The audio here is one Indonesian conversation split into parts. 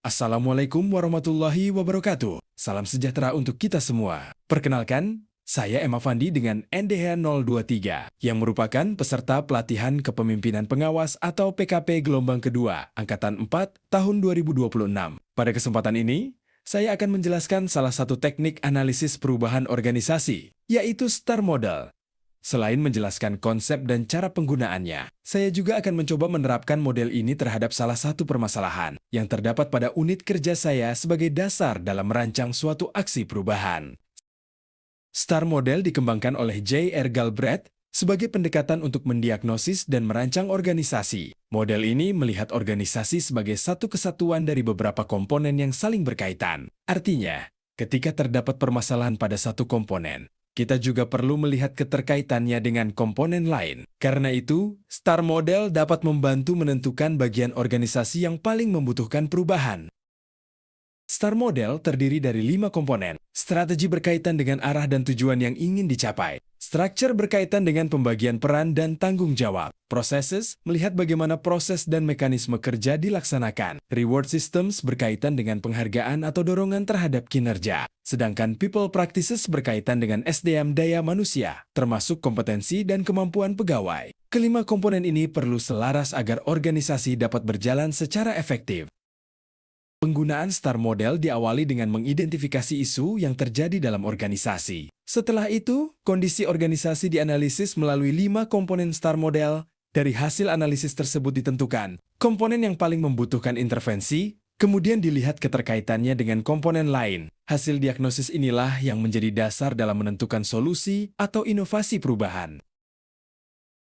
Assalamualaikum warahmatullahi wabarakatuh. Salam sejahtera untuk kita semua. Perkenalkan, saya Emma Fandi dengan NDH023 yang merupakan peserta pelatihan kepemimpinan pengawas atau PKP gelombang kedua Angkatan 4 tahun 2026. Pada kesempatan ini, saya akan menjelaskan salah satu teknik analisis perubahan organisasi, yaitu STAR Model. Selain menjelaskan konsep dan cara penggunaannya, saya juga akan mencoba menerapkan model ini terhadap salah satu permasalahan yang terdapat pada unit kerja saya sebagai dasar dalam merancang suatu aksi perubahan. STAR Model dikembangkan oleh J. R. Galbraith sebagai pendekatan untuk mendiagnosis dan merancang organisasi. Model ini melihat organisasi sebagai satu kesatuan dari beberapa komponen yang saling berkaitan. Artinya, ketika terdapat permasalahan pada satu komponen, kita juga perlu melihat keterkaitannya dengan komponen lain. Karena itu, STAR Model dapat membantu menentukan bagian organisasi yang paling membutuhkan perubahan. STAR Model terdiri dari 5 komponen. Strategi berkaitan dengan arah dan tujuan yang ingin dicapai. Structure berkaitan dengan pembagian peran dan tanggung jawab. Processes melihat bagaimana proses dan mekanisme kerja dilaksanakan. Reward systems berkaitan dengan penghargaan atau dorongan terhadap kinerja. Sedangkan people practices berkaitan dengan SDM daya manusia, termasuk kompetensi dan kemampuan pegawai. Kelima komponen ini perlu selaras agar organisasi dapat berjalan secara efektif. Penggunaan STAR Model diawali dengan mengidentifikasi isu yang terjadi dalam organisasi. Setelah itu, kondisi organisasi dianalisis melalui 5 komponen STAR Model. Dari hasil analisis tersebut ditentukan komponen yang paling membutuhkan intervensi, kemudian dilihat keterkaitannya dengan komponen lain. Hasil diagnosis inilah yang menjadi dasar dalam menentukan solusi atau inovasi perubahan.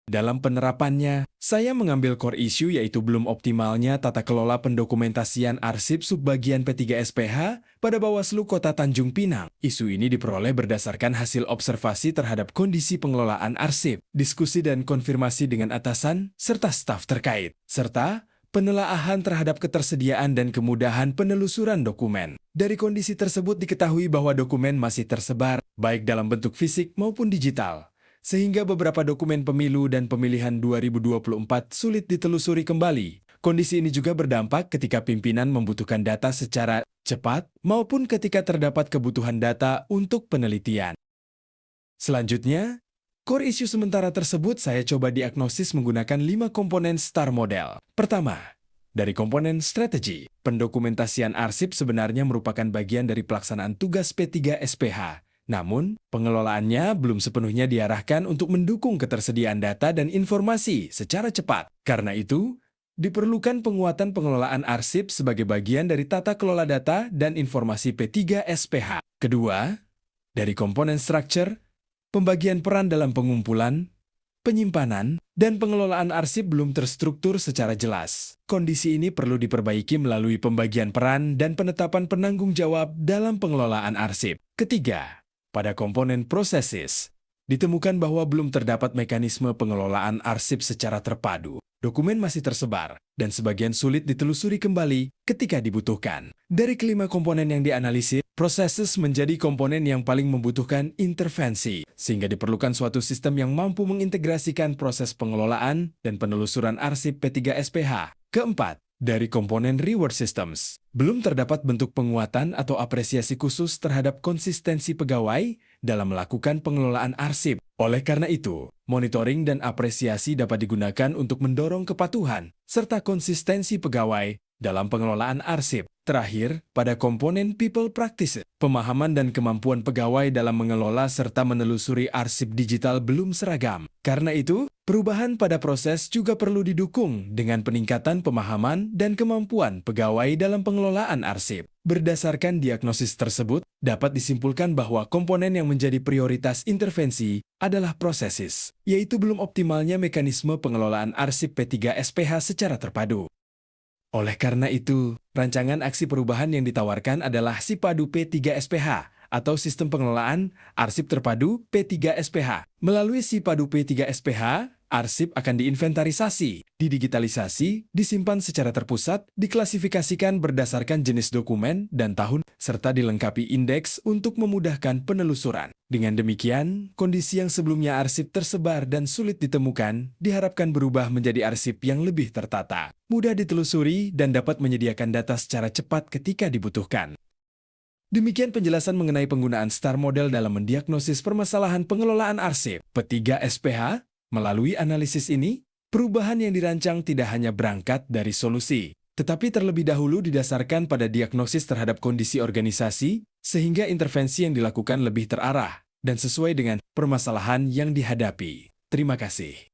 Dalam penerapannya, saya mengambil core issue yaitu belum optimalnya tata kelola pendokumentasian arsip subbagian P3SPH pada Bawaslu Kota Tanjung Pinang. Isu ini diperoleh berdasarkan hasil observasi terhadap kondisi pengelolaan arsip, diskusi dan konfirmasi dengan atasan, serta staf terkait, serta penelaahan terhadap ketersediaan dan kemudahan penelusuran dokumen. Dari kondisi tersebut diketahui bahwa dokumen masih tersebar, baik dalam bentuk fisik maupun digital, sehingga beberapa dokumen pemilu dan pemilihan 2024 sulit ditelusuri kembali. Kondisi ini juga berdampak ketika pimpinan membutuhkan data secara cepat maupun ketika terdapat kebutuhan data untuk penelitian. Selanjutnya, core issue sementara tersebut saya coba diagnosis menggunakan 5 komponen STAR Model. Pertama, dari komponen strategi, pendokumentasian arsip sebenarnya merupakan bagian dari pelaksanaan tugas P3SPH. Namun, pengelolaannya belum sepenuhnya diarahkan untuk mendukung ketersediaan data dan informasi secara cepat. Karena itu, diperlukan penguatan pengelolaan arsip sebagai bagian dari tata kelola data dan informasi P3SPH. Kedua, dari komponen structure, pembagian peran dalam pengumpulan, penyimpanan, dan pengelolaan arsip belum terstruktur secara jelas. Kondisi ini perlu diperbaiki melalui pembagian peran dan penetapan penanggung jawab dalam pengelolaan arsip. Ketiga, pada komponen processes, ditemukan bahwa belum terdapat mekanisme pengelolaan arsip secara terpadu. Dokumen masih tersebar, dan sebagian sulit ditelusuri kembali ketika dibutuhkan. Dari kelima komponen yang dianalisis, processes menjadi komponen yang paling membutuhkan intervensi, sehingga diperlukan suatu sistem yang mampu mengintegrasikan proses pengelolaan dan penelusuran arsip P3SPH. Keempat, dari komponen reward systems, belum terdapat bentuk penguatan atau apresiasi khusus terhadap konsistensi pegawai dalam melakukan pengelolaan arsip. Oleh karena itu, monitoring dan apresiasi dapat digunakan untuk mendorong kepatuhan serta konsistensi pegawai dalam pengelolaan arsip. Terakhir, pada komponen people practices, pemahaman dan kemampuan pegawai dalam mengelola serta menelusuri arsip digital belum seragam. Karena itu, perubahan pada proses juga perlu didukung dengan peningkatan pemahaman dan kemampuan pegawai dalam pengelolaan arsip. Berdasarkan diagnosis tersebut, dapat disimpulkan bahwa komponen yang menjadi prioritas intervensi adalah processes, yaitu belum optimalnya mekanisme pengelolaan arsip P3SPH secara terpadu. Oleh karena itu, rancangan aksi perubahan yang ditawarkan adalah SIPADU P3SPH atau Sistem Pengelolaan Arsip Terpadu P3SPH. Melalui SIPADU P3SPH, Arsip akan diinventarisasi, didigitalisasi, disimpan secara terpusat, diklasifikasikan berdasarkan jenis dokumen dan tahun, serta dilengkapi indeks untuk memudahkan penelusuran. Dengan demikian, kondisi yang sebelumnya arsip tersebar dan sulit ditemukan diharapkan berubah menjadi arsip yang lebih tertata, mudah ditelusuri, dan dapat menyediakan data secara cepat ketika dibutuhkan. Demikian penjelasan mengenai penggunaan STAR model dalam mendiagnosis permasalahan pengelolaan arsip. P3SPH, melalui analisis ini, perubahan yang dirancang tidak hanya berangkat dari solusi, tetapi terlebih dahulu didasarkan pada diagnosis terhadap kondisi organisasi, sehingga intervensi yang dilakukan lebih terarah dan sesuai dengan permasalahan yang dihadapi. Terima kasih.